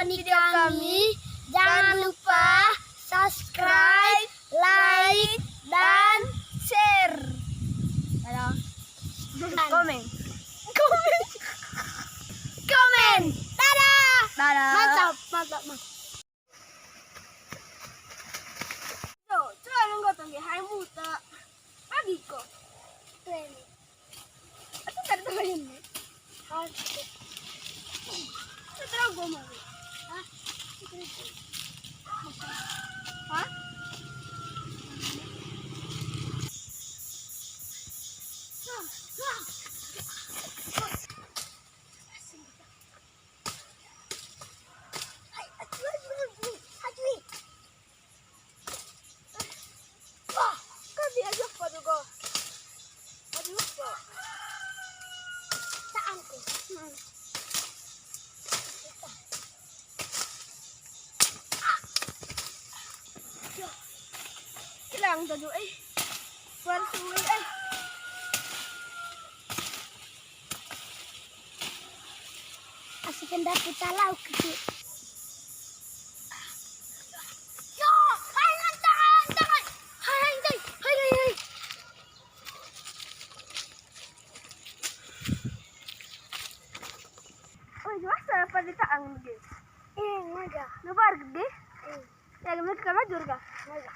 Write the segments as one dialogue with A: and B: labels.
A: video kami. Jangan lupa subscribe, like, dan share. Komen. Dadah. Mantap. Coba menggotong ke hai muta. Pagi kok. Aku kan tahu ini. Terus gue mau. Hah? Lang tadi Persuwi Asikin dapet talau kecil. Yo, hai. Oh, masa pada taang begini? Enggak. Lebar gede? Ya, gimana kalau jurga? Enggak.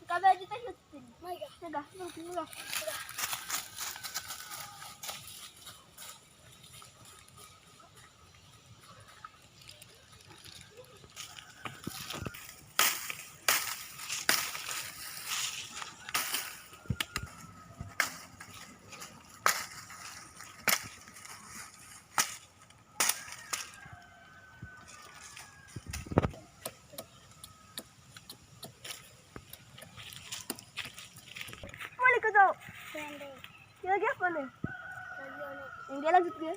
A: Kabe aja teh syuting. Sudah. Dia lagi apa nih? Yang dia lanjut dia.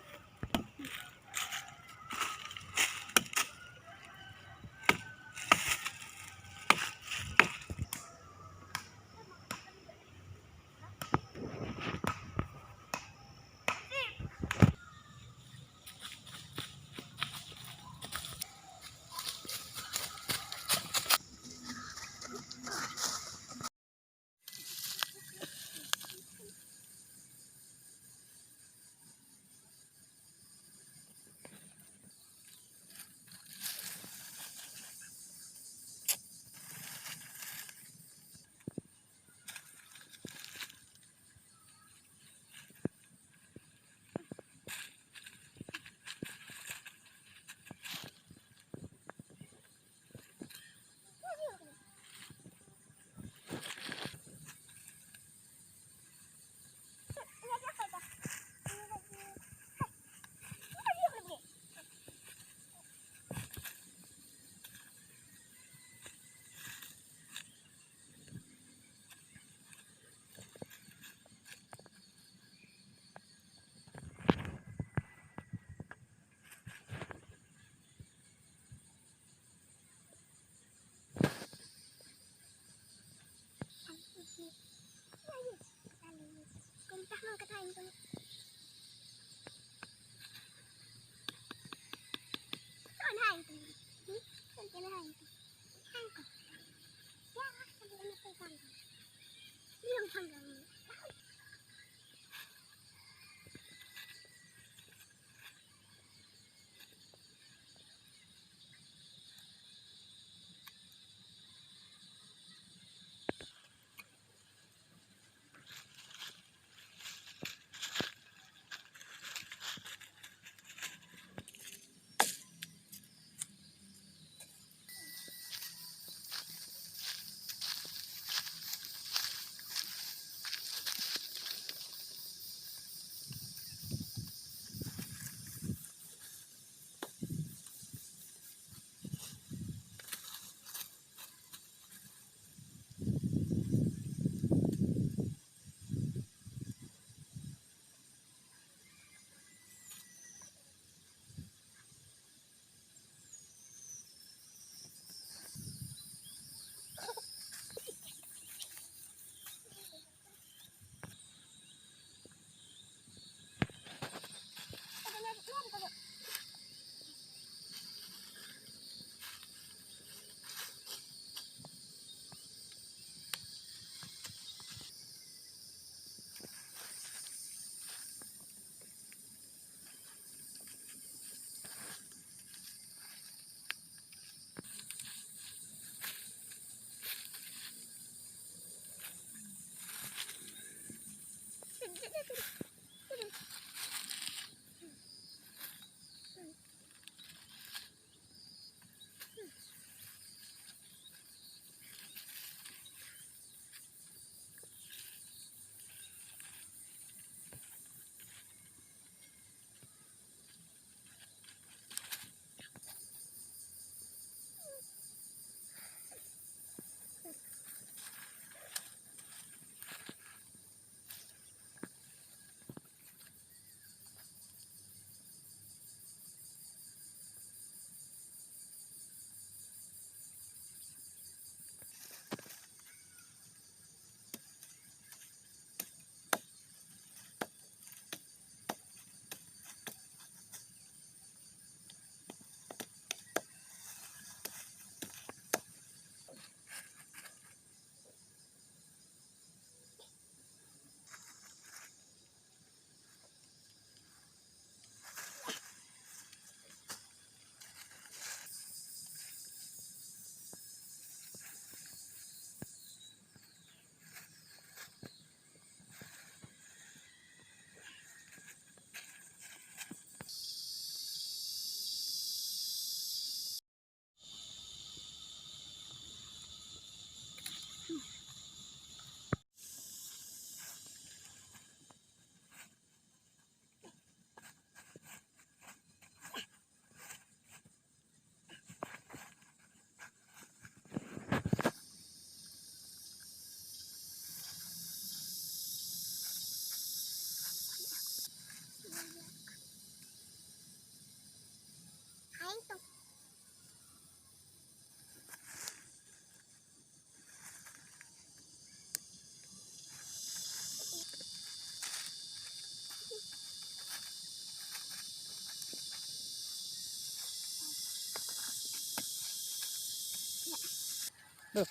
B: Tuh.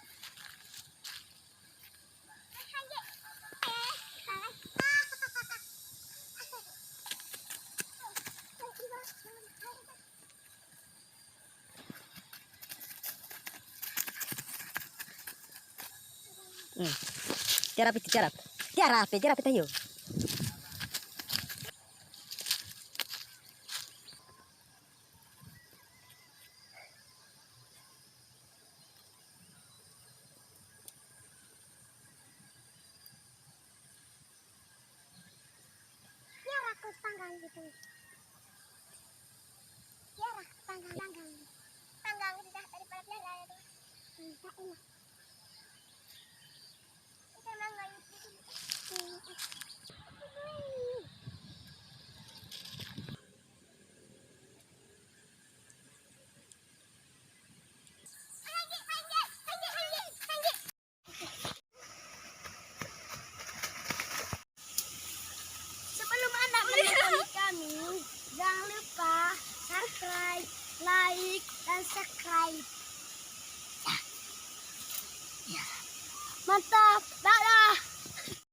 B: Tiarap itu tiarap. Tiarap itu yuk.
A: Tanggang gitu. Tiara, tanggang. Tanggang itu dah daripada tiara itu. Tak enak. Kita nanggai itu. Sebelum Anda menonton kami, jangan lupa subscribe, like, dan subscribe. Ya. Mantap, dadah.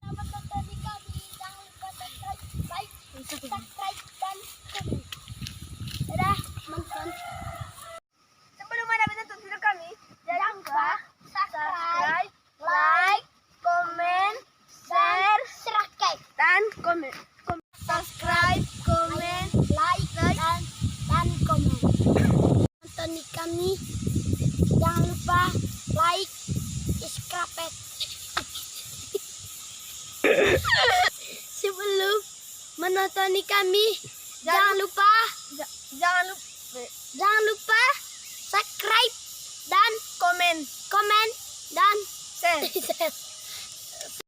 A: Selamat menonton kami, jangan lupa subscribe, like, subscribe, dan komen. Dadah, menonton. Sebelum Anda menonton video kami, jangan lupa subscribe, like, komen, share, dan komen. Subscribe, komen, like, dan komen. Nonton kami, jangan lupa like, subscribe. Sebelum menonton kami, jangan lupa subscribe dan komen dan share.